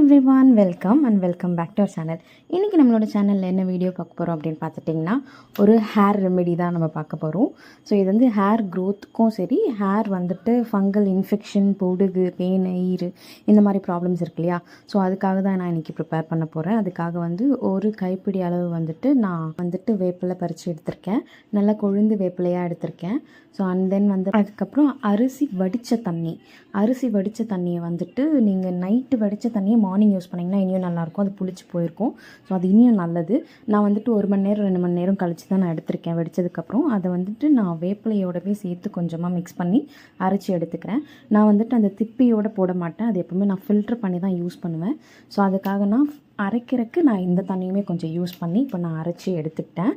Everyone, welcome back to our channel. இன்றைக்கி நம்மளோட சேனலில் என்ன வீடியோ பார்க்க போகிறோம் அப்படின்னு பார்த்துட்டிங்கன்னா, ஒரு ஹேர் ரெமெடி தான் நம்ம பார்க்க போகிறோம். ஸோ இது வந்து ஹேர் க்ரோத்துக்கும் சரி, ஹேர் வந்துட்டு ஃபங்கல் இன்ஃபெக்ஷன், பொடுகு, பேன், ஈறு இந்த மாதிரி ப்ராப்ளம்ஸ் இருக்கு இல்லையா. ஸோ அதுக்காக தான் நான் இன்றைக்கி ப்ரிப்பேர் பண்ண போகிறேன். அதுக்காக வந்து ஒரு கைப்பிடி அளவு வந்துட்டு நான் வந்துட்டு வேப்பிலை பறித்து எடுத்திருக்கேன். நல்லா கொழுந்து வேப்பிலையாக எடுத்திருக்கேன். ஸோ அண்ட் தென் வந்து அதுக்கப்புறம் அரிசி வடித்த தண்ணியை வந்துட்டு நீங்கள் நைட்டு வடித்த தண்ணியை மார்னிங் யூஸ் பண்ணிங்கன்னா இன்னும் நல்லாயிருக்கும். அது புளிச்சு போயிருக்கும். ஸோ அது இன்னும் நல்லது. நான் வந்துட்டு 1 மணி நேரம் 2 மணி நேரம் கழித்து தான் நான் எடுத்திருக்கேன். வடித்ததுக்கப்புறம் அதை வந்துட்டு நான் வேப்பிலையோடவே சேர்த்து கொஞ்சமாக மிக்ஸ் பண்ணி அரைச்சி எடுத்துக்கிறேன். நான் வந்துட்டு அந்த திப்பியோடு போட மாட்டேன். அது எப்போவுமே நான் ஃபில்ட்ரு பண்ணி தான் யூஸ் பண்ணுவேன். ஸோ அதுக்காக நான் அரைக்கிறதுக்கு நான் இந்த தண்ணியுமே கொஞ்சம் யூஸ் பண்ணி இப்போ நான் அரைச்சி எடுத்துக்கிட்டேன்.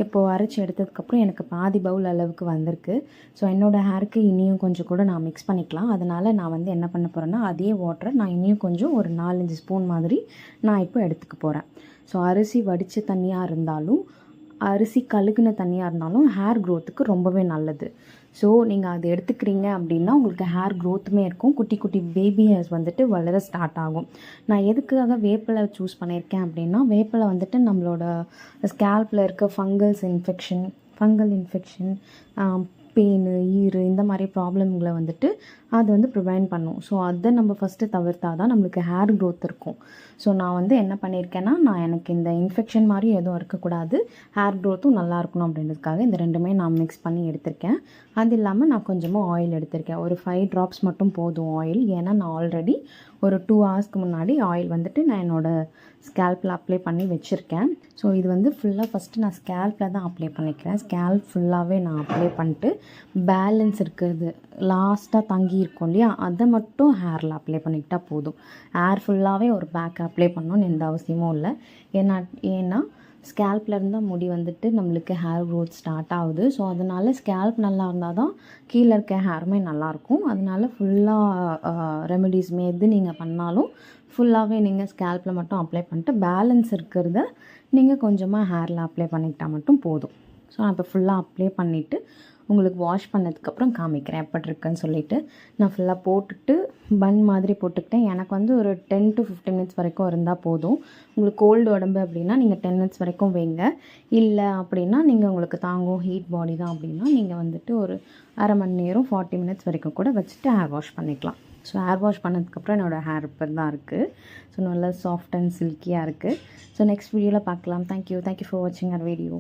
இப்போது அரைச்சி எடுத்ததுக்கப்புறம் எனக்கு பாதி பவுல் அளவுக்கு வந்திருக்கு. ஸோ என்னோடய ஹேருக்கு இனியும் கொஞ்சம் கூட நான் மிக்ஸ் பண்ணிக்கலாம். அதனால் நான் வந்து என்ன பண்ண போகிறேன்னா, அதே வாட்டரை நான் இனியும் கொஞ்சம் ஒரு 4-5 ஸ்பூன் மாதிரி நான் இப்போ எடுத்துக்க போகிறேன். ஸோ அரிசி வடித்த தண்ணியாக இருந்தாலும், அரிசி கழுகுன தண்ணியாக இருந்தாலும் ஹேர் க்ரோத்துக்கு ரொம்பவே நல்லது. ஸோ நீங்கள் அது எடுத்துக்கிறீங்க அப்படின்னா உங்களுக்கு ஹேர் க்ரோத்துமே இருக்கும். குட்டி குட்டி பேபி ஹேர்ஸ் வந்துட்டு வளர ஸ்டார்ட் ஆகும். நான் எதுக்காக வேப்பிலை சூஸ் பண்ணியிருக்கேன் அப்படின்னா, வேப்பிலை வந்துட்டு நம்மளோட ஸ்கேல்பில் இருக்க ஃபங்கல் இன்ஃபெக்ஷன், பெயின், ஈறு இந்த மாதிரி ப்ராப்ளம்களை வந்துட்டு அது வந்து ப்ரிவென்ட் பண்ணும். ஸோ அதை நம்ம ஃபஸ்ட்டு தவிர்த்தா தான் நம்மளுக்கு ஹேர் க்ரோத் இருக்கும். ஸோ நான் வந்து என்ன பண்ணியிருக்கேன்னா, எனக்கு இந்த இன்ஃபெக்ஷன் மாதிரி எதுவும் இருக்கக்கூடாது, ஹேர் க்ரோத்தும் நல்லா இருக்கணும் அப்படின்றதுக்காக இந்த ரெண்டுமே நான் மிக்ஸ் பண்ணி எடுத்திருக்கேன். அது இல்லாமல் நான் கொஞ்சமாக ஆயில் எடுத்திருக்கேன். ஒரு 5 ட்ராப்ஸ் மட்டும் போதும் ஆயில். ஏன்னா நான் ஆல்ரெடி ஒரு 2 ஹவர்ஸ்க்கு முன்னாடி ஆயில் வந்துட்டு நான் என்னோடய ஸ்கேல்பில் அப்ளை பண்ணி வச்சுருக்கேன். ஸோ இது வந்து ஃபுல்லாக ஃபஸ்ட்டு நான் ஸ்கேல்பில் தான் அப்ளை பண்ணிக்கிறேன். ஸ்கேல்ப் ஃபுல்லாகவே நான் அப்ளை பண்ணிட்டு பேலன்ஸ் இருக்கிறது லாஸ்ட்டாக தங்கி இருக்கும் இல்லையா, அதை மட்டும் ஹேரில் அப்ளை பண்ணிக்கிட்டால் போதும். ஹேர் ஃபுல்லாகவே ஒரு பேக் அப்ளை பண்ணணும்னு எந்த அவசியமும் இல்லை. ஏன்னா ஸ்கேல்பில் இருந்தால் முடி வந்துட்டு நம்மளுக்கு ஹேர் க்ரோத் ஸ்டார்ட் ஆகுது. ஸோ அதனால் ஸ்கேல்ப் நல்லா இருந்தால் தான் கீழே இருக்க ஹேருமே நல்லாயிருக்கும். அதனால் ஃபுல்லாக ரெமெடிஸ்மே எது நீங்கள் பண்ணாலும் ஃபுல்லாகவே நீங்கள் ஸ்கேல்பில் மட்டும் அப்ளை பண்ணிட்டு பேலன்ஸ் இருக்கிறத நீங்கள் கொஞ்சமாக ஹேரில் அப்ளை பண்ணிக்கிட்டால் மட்டும் போதும். ஸோ நான் இப்போ ஃபுல்லாக அப்ளை பண்ணிவிட்டு உங்களுக்கு வாஷ் பண்ணதுக்கப்புறம் காமிக்கிறேன் எப்படி இருக்குன்னு சொல்லிவிட்டு. நான் ஃபுல்லாக போட்டுட்டு பன் மாதிரி போட்டுக்கிட்டேன். எனக்கு வந்து ஒரு 10 to 15 மினிட்ஸ் வரைக்கும் இருந்தால் போதும். உங்களுக்கு கோல்டு உடம்பு அப்படின்னா நீங்கள் 10 மினிட்ஸ் வரைக்கும் வைங்க. இல்லை அப்படின்னா நீங்கள் உங்களுக்கு தாங்கும் ஹீட் பாடி தான் அப்படின்னா நீங்கள் வந்துட்டு ஒரு அரை மணி நேரம் 40 மினிட்ஸ் வரைக்கும் கூட வச்சுட்டு ஹேர் வாஷ் பண்ணிக்கலாம். ஸோ ஹேர் வாஷ் பண்ணதுக்கப்புறம் என்னோடய ஹேர் இப்போ தான் இருக்குது. ஸோ நல்லா சாஃப்ட் அண்ட் சில்கியாக இருக்குது. ஸோ நெக்ஸ்ட் வீடியோவில் பார்க்கலாம். தேங்க்யூ ஃபார் வாட்சிங் அவர் வீடியோ.